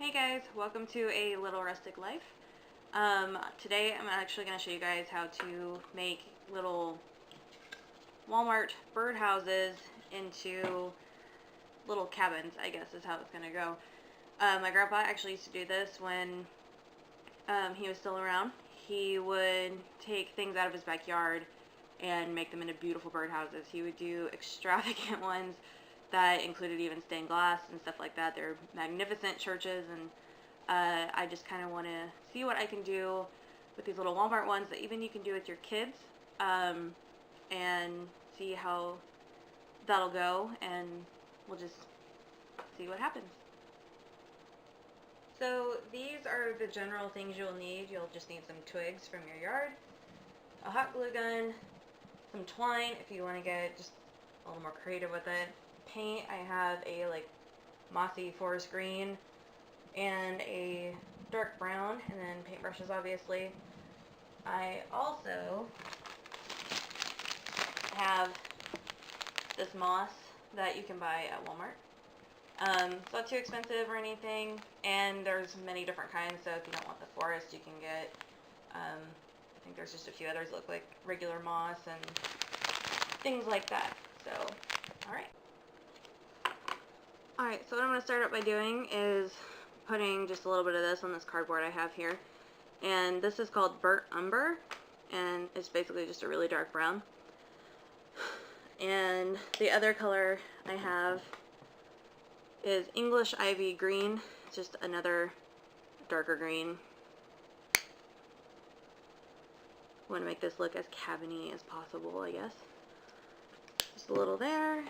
Hey guys, welcome to A Little Rustic Life. Today I'm actually going to show you guys how to make little Walmart birdhouses into little cabins, I guess is how it's going to go. My grandpa actually used to do this when he was still around. He would take things out of his backyard and make them into beautiful birdhouses. He would do extravagant ones that included even stained glass and stuff like that. They're magnificent churches, and I just kind of want to see what I can do with these little Walmart ones that even you can do with your kids, and see how that'll go, and we'll just see what happens. So these are the general things you'll need. You'll just need some twigs from your yard, a hot glue gun, some twine if you want to get just a little more creative with it. Paint, I have a mossy forest green and a dark brown, and then paintbrushes obviously. I also have this moss that you can buy at Walmart. It's not too expensive or anything, and there's many different kinds, so if you don't want the forest you can get, I think there's just a few others that look like regular moss and things like that. So, Alright, so what I'm going to start out by doing is putting just a little bit of this on this cardboard I have here. And this is called burnt umber, and it's basically just a really dark brown. And the other color I have is English ivy green. It's just another darker green. I want to make this look as cabiny as possible, I guess. Just a little there.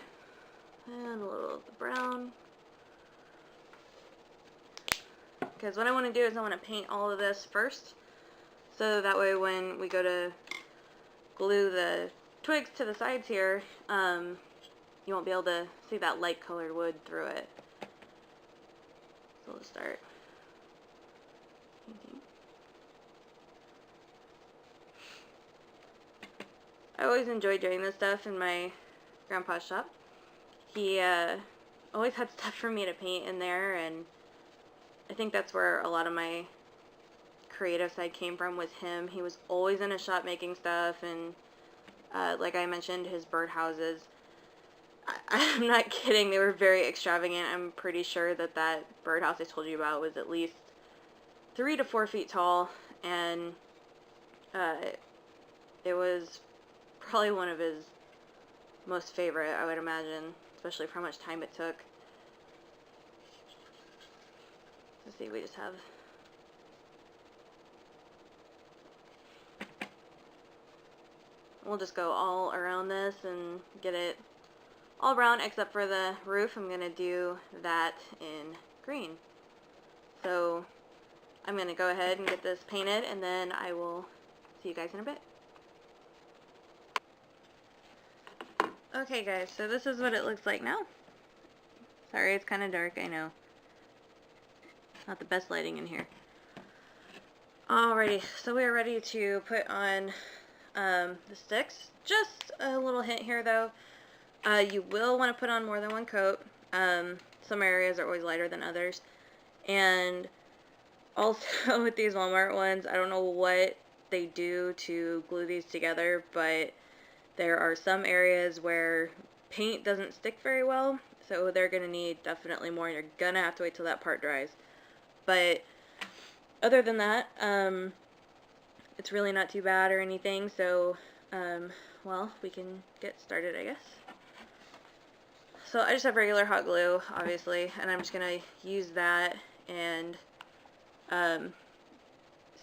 And a little of the brown. Because what I want to do is I want to paint all of this first, so that way when we go to glue the twigs to the sides here, you won't be able to see that light colored wood through it. So we'll start painting. I always enjoyed doing this stuff in my grandpa's shop. He always had stuff for me to paint in there, and I think that's where a lot of my creative side came from, was him. He was always in a shop making stuff, and like I mentioned, his birdhouses, I'm not kidding, they were very extravagant. I'm pretty sure that that birdhouse I told you about was at least 3 to 4 feet tall, and it was probably one of his most favorite, I would imagine, especially for how much time it took. Let's see, we just have we'll just go all around this and get it all brown except for the roof. I'm going to do that in green. So I'm going to go ahead and get this painted, and then I will see you guys in a bit. Okay guys, so this is what it looks like now. Sorry, it's kind of dark, I know. Not the best lighting in here. Alrighty, so we are ready to put on the sticks. Just a little hint here though, you will want to put on more than one coat. Some areas are always lighter than others. And also with these Walmart ones, I don't know what they do to glue these together, but there are some areas where paint doesn't stick very well, so they're going to need definitely more, and you're going to have to wait till that part dries. But other than that, it's really not too bad or anything, so, well, we can get started, I guess. So I just have regular hot glue, obviously, and I'm just going to use that and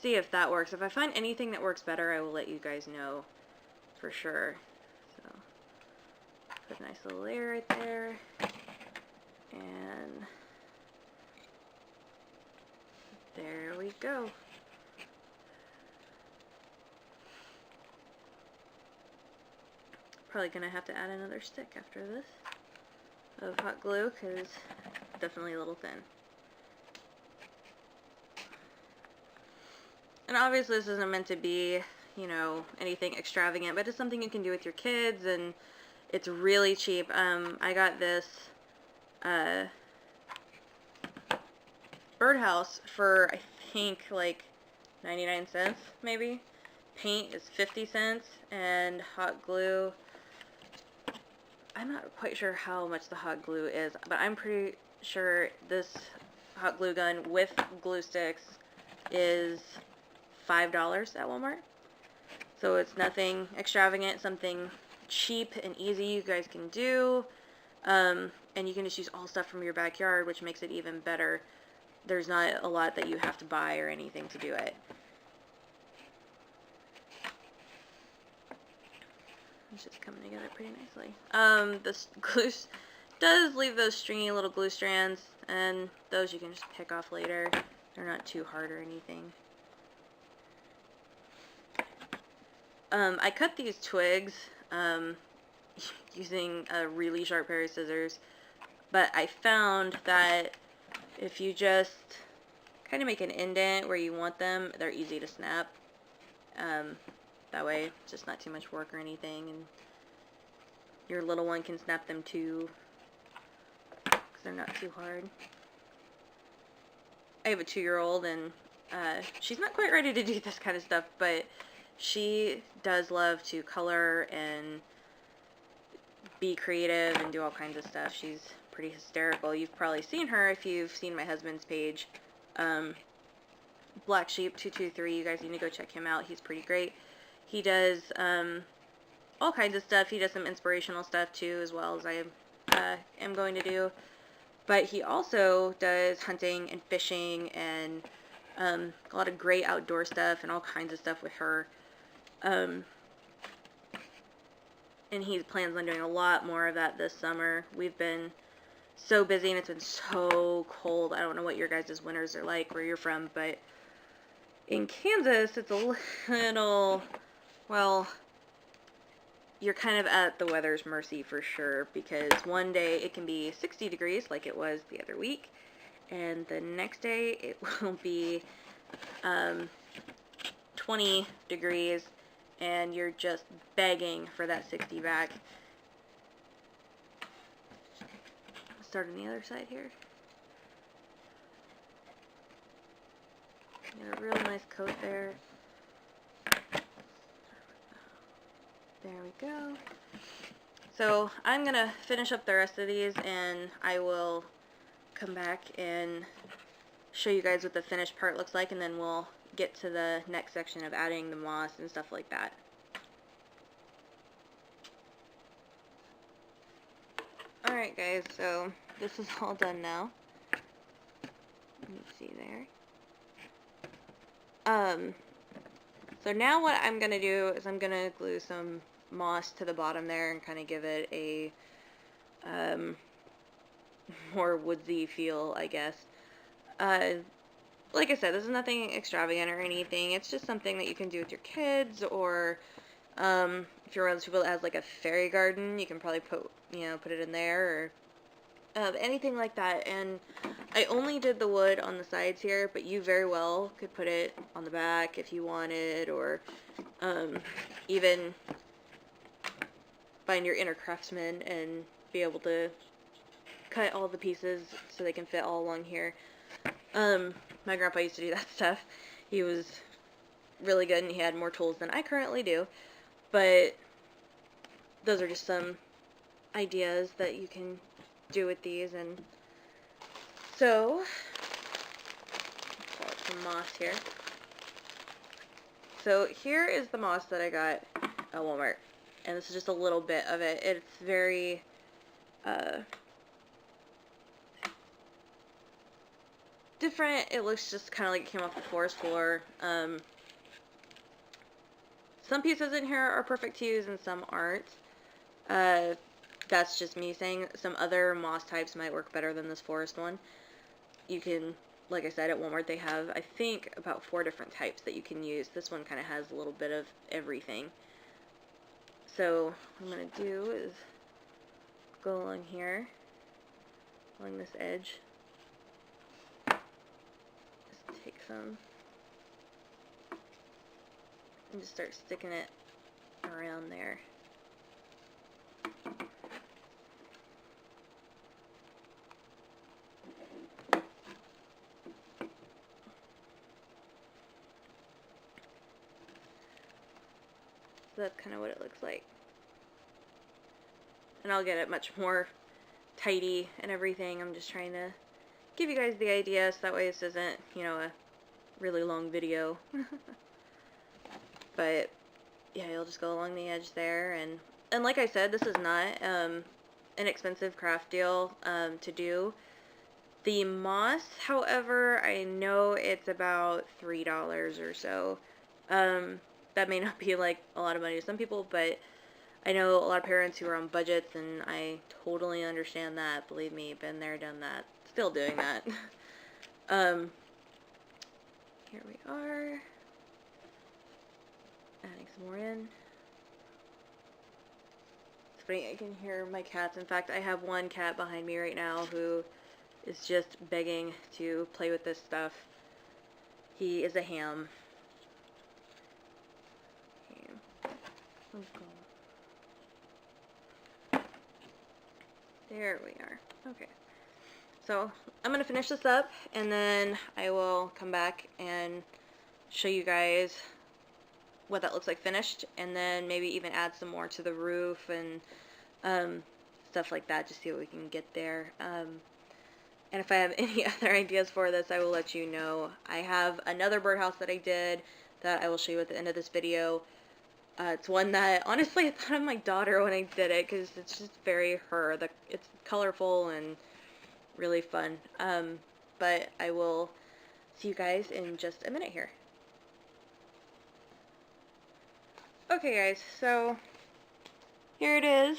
see if that works. If I find anything that works better, I will let you guys know for sure. So put a nice little layer right there, and there we go. Probably gonna have to add another stick after this of hot glue, because it's definitely a little thin. And obviously this isn't meant to be, you know, anything extravagant, but it's something you can do with your kids, and it's really cheap. I got this birdhouse for, I think, like 99 cents, maybe. Paint is 50 cents, and hot glue, I'm not quite sure how much the hot glue is, but I'm pretty sure this hot glue gun with glue sticks is $5 at Walmart. So it's nothing extravagant, something cheap and easy you guys can do. And you can just use all stuff from your backyard, which makes it even better. There's not a lot that you have to buy or anything to do it. It's just coming together pretty nicely. This glue does leave those stringy little glue strands, and those you can just pick off later. They're not too hard or anything. I cut these twigs using a really sharp pair of scissors, but I found that if you just kind of make an indent where you want them, they're easy to snap. That way, it's just not too much work or anything, and your little one can snap them too, because they're not too hard. I have a 2-year-old, and she's not quite ready to do this kind of stuff, but she does love to color and be creative and do all kinds of stuff. She's pretty hysterical. You've probably seen her if you've seen my husband's page, Black Sheep 223. You guys need to go check him out. He's pretty great. He does all kinds of stuff. He does some inspirational stuff too, as well as I am going to do. But he also does hunting and fishing and a lot of great outdoor stuff and all kinds of stuff with her. And he plans on doing a lot more of that this summer. We've been so busy and it's been so cold. I don't know what your guys' winters are like where you're from, but in Kansas it's a little, well, you're kind of at the weather's mercy for sure, because one day it can be 60 degrees like it was the other week, and the next day it will be 20 degrees, and you're just begging for that 60 back. Start on the other side here. Get a real nice coat there. There we go. So I'm gonna finish up the rest of these, and I will come back and show you guys what the finished part looks like, and then we'll get to the next section of adding the moss and stuff like that. Alright guys, so this is all done now. Let me see there. So now what I'm going to do is I'm going to glue some moss to the bottom there and kind of give it a more woodsy feel, I guess. Like I said, this is nothing extravagant or anything. It's just something that you can do with your kids, or if you're one of those people that has like a fairy garden, you can probably put it in there, or anything like that. And I only did the wood on the sides here, but you very well could put it on the back if you wanted, or even find your inner craftsman and be able to cut all the pieces so they can fit all along here. My grandpa used to do that stuff. He was really good, and he had more tools than I currently do, but those are just some ideas that you can do with these. And so pull out some moss here. So here is the moss that I got at Walmart, and this is just a little bit of it. It's very different. It looks just kind of like it came off the forest floor. Some pieces in here are perfect to use and some aren't. That's just me saying. Some other moss types might work better than this forest one. You can, like I said, at Walmart they have, I think, about 4 different types that you can use. This one kind of has a little bit of everything. So what I'm going to do is go along here, along this edge. Just take some and just start sticking it around there. So that's kind of what it looks like. And I'll get it much more tidy and everything. I'm just trying to give you guys the idea so that way this isn't, you know, a really long video. But yeah, you'll just go along the edge there, and like I said, this is not an expensive craft deal to do. The moss, however, I know it's about $3 or so. That may not be like a lot of money to some people, but I know a lot of parents who are on budgets, and I totally understand that. Believe me, been there, done that, still doing that. Here we are, adding some more in. It's funny, I can hear my cats. In fact, I have one cat behind me right now who is just begging to play with this stuff. He is a ham. Okay. There we are. Okay. So I'm going to finish this up, and then I will come back and show you guys what that looks like finished, and then maybe even add some more to the roof and stuff like that, just see what we can get there. And if I have any other ideas for this, I will let you know. I have another birdhouse that I did that I will show you at the end of this video. It's one that, honestly, I thought of my daughter when I did it, because it's just very her. It's colorful and really fun. But I will see you guys in just a minute here. Okay, guys, so here it is.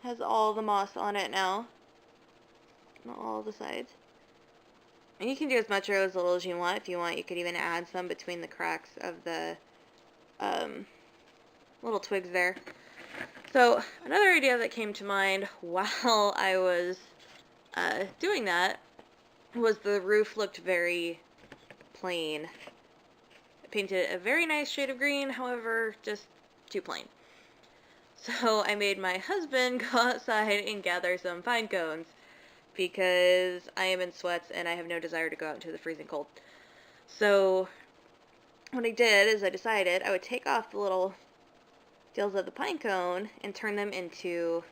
Has all the moss on it now. All the sides. And you can do as much or as little as you want. If you want, you could even add some between the cracks of the little twigs there. So another idea that came to mind while I was doing that was the roof looked very plain. I painted a very nice shade of green, however, just too plain. So I made my husband go outside and gather some pine cones, because I am in sweats and I have no desire to go out into the freezing cold. So what I did is I decided I would take off the little deals of the pine cone and turn them into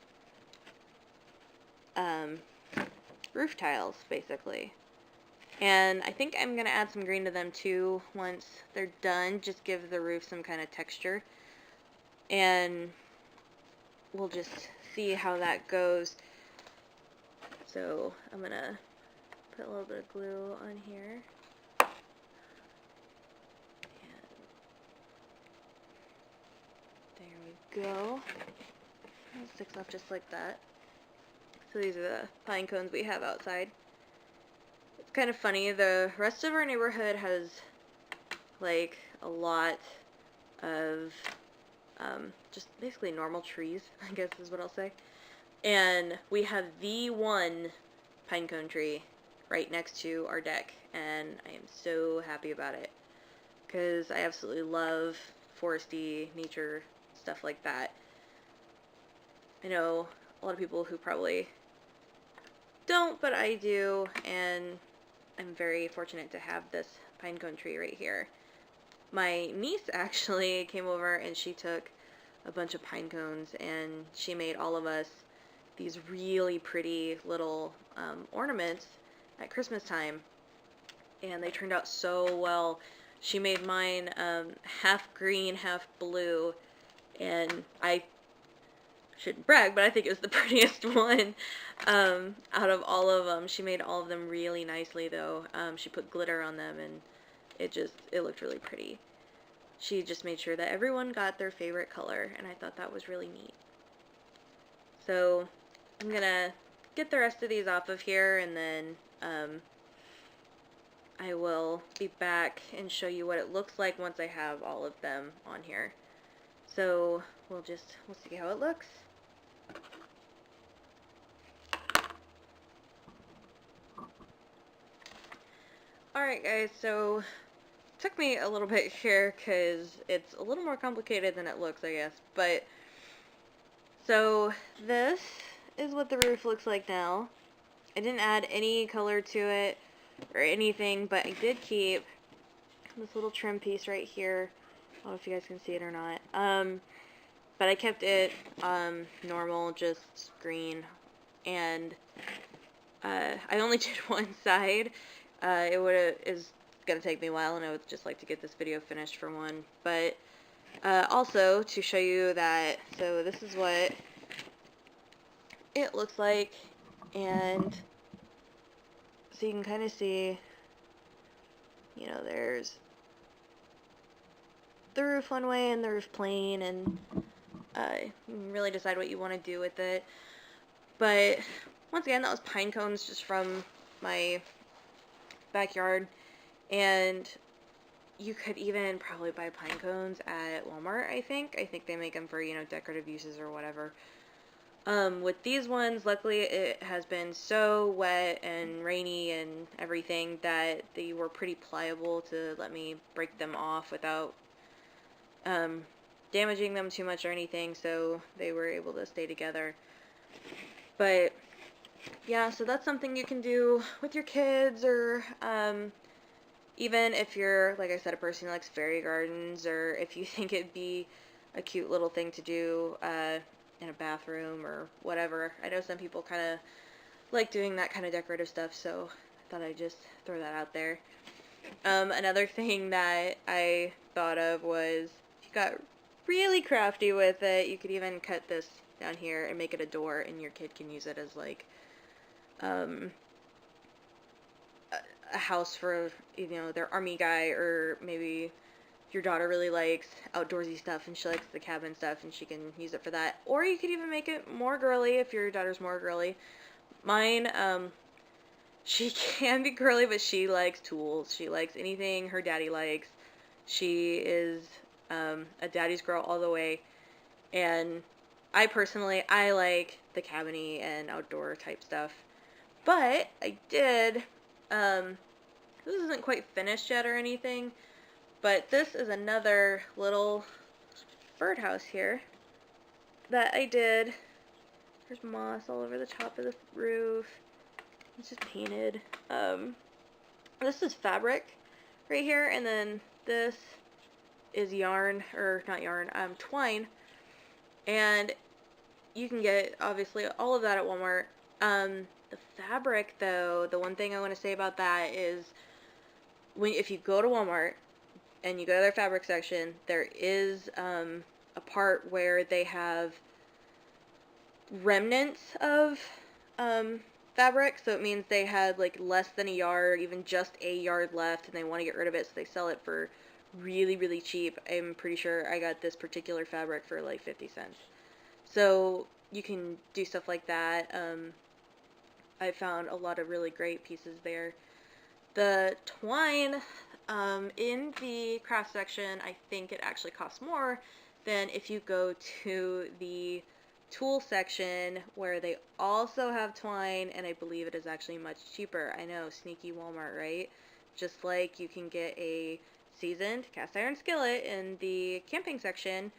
roof tiles, basically. And I think I'm going to add some green to them too once they're done, just give the roof some kind of texture. And we'll just see how that goes. So I'm going to put a little bit of glue on here. And there we go. It sticks off just like that. So these are the pine cones we have outside. It's kind of funny, the rest of our neighborhood has like a lot of just basically normal trees, I guess is what I'll say. And we have the one pine cone tree right next to our deck, and I am so happy about it, because I absolutely love foresty nature stuff like that. I know a lot of people who probably don't, but I do, and I'm very fortunate to have this pine cone tree right here. My niece actually came over and she took a bunch of pine cones and she made all of us these really pretty little ornaments at Christmas time, and they turned out so well. She made mine half green, half blue, and I shouldn't brag, but I think it was the prettiest one out of all of them. She made all of them really nicely, though. She put glitter on them, and it looked really pretty. She just made sure that everyone got their favorite color, and I thought that was really neat. So I'm gonna get the rest of these off of here, and then I will be back and show you what it looks like once I have all of them on here. So we'll see how it looks. Alright guys, so it took me a little bit here because it's a little more complicated than it looks, I guess. But so this is what the roof looks like now. I didn't add any color to it or anything, but I did keep this little trim piece right here don't know if you guys can see it or not. But I kept it normal, just green, and I only did one side. Is gonna take me a while, and I would just like to get this video finished for one. But also to show you that, so this is what it looks like, and so you can kind of see, you know, there's the roof one way and the roof plain, and you can really decide what you want to do with it. But once again, that was pine cones just from my backyard, and you could even probably buy pine cones at Walmart. I think they make them for, you know, decorative uses or whatever. With these ones, luckily it has been so wet and rainy and everything that they were pretty pliable to let me break them off without damaging them too much or anything, so they were able to stay together. But yeah, so that's something you can do with your kids, or even if you're, like I said, a person who likes fairy gardens, or if you think it'd be a cute little thing to do in a bathroom or whatever. I know some people kind of like doing that kind of decorative stuff, so I thought I'd just throw that out there. Another thing that I thought of was, if you got really crafty with it, you could even cut this down here and make it a door, and your kid can use it as like a house for, you know, their army guy, or maybe your daughter really likes outdoorsy stuff and she likes the cabin stuff and she can use it for that. Or you could even make it more girly if your daughter's more girly. Mine, she can be girly, but she likes tools. She likes anything her daddy likes. She is a daddy's girl all the way. And I personally, I like the cabin-y and outdoor type stuff. But I did, this isn't quite finished yet or anything, but this is another little birdhouse here that I did. There's moss all over the top of the roof. It's just painted. This is fabric right here, and then this is yarn, or not yarn, twine. And you can get, obviously, all of that at Walmart. The fabric, though, the one thing I want to say about that is, if you go to Walmart and you go to their fabric section, there is a part where they have remnants of fabric, so it means they had like less than a yard, even just a yard left, and they want to get rid of it, so they sell it for really, really cheap. I'm pretty sure I got this particular fabric for like 50 cents. So you can do stuff like that. I found a lot of really great pieces there. The twine in the craft section, I think it actually costs more than if you go to the tool section, where they also have twine, and I believe it is actually much cheaper. I know, sneaky Walmart, right? Just like you can get a seasoned cast iron skillet in the camping section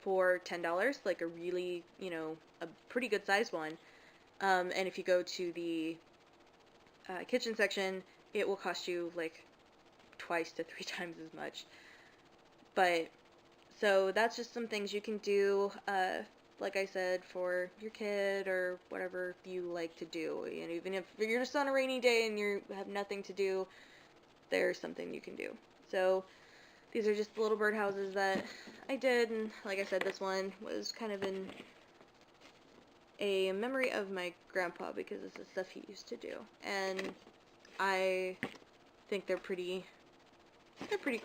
for $10, like a really, you know, a pretty good sized one. And if you go to the kitchen section, it will cost you like twice to 3 times as much. But so that's just some things you can do, like I said, for your kid or whatever you like to do. And even if you're just on a rainy day and you have nothing to do, there's something you can do. So these are just the little birdhouses that I did, and like I said, this one was kind of in a memory of my grandpa, because this is stuff he used to do, and I think they're pretty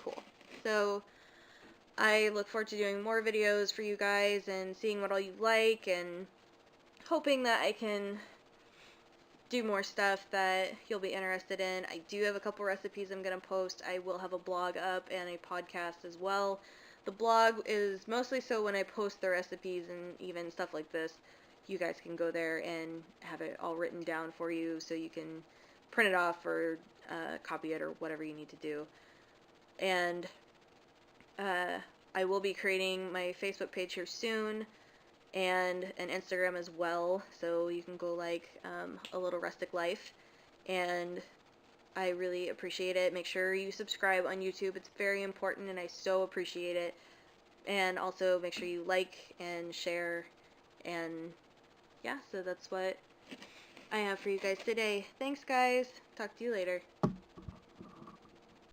cool. So I look forward to doing more videos for you guys and seeing what all you like, and hoping that I can do more stuff that you'll be interested in. I do have a couple recipes I'm going to post. I will have a blog up and a podcast as well. The blog is mostly so when I post the recipes and even stuff like this, you guys can go there and have it all written down for you, so you can print it off or copy it or whatever you need to do. And I will be creating my Facebook page here soon, and an Instagram as well, so you can go like A Little Rustic Life, and I really appreciate it. Make sure you subscribe on YouTube. It's very important, and I so appreciate it. And also make sure you like and share. And yeah, so that's what I have for you guys today. Thanks, guys. Talk to you later.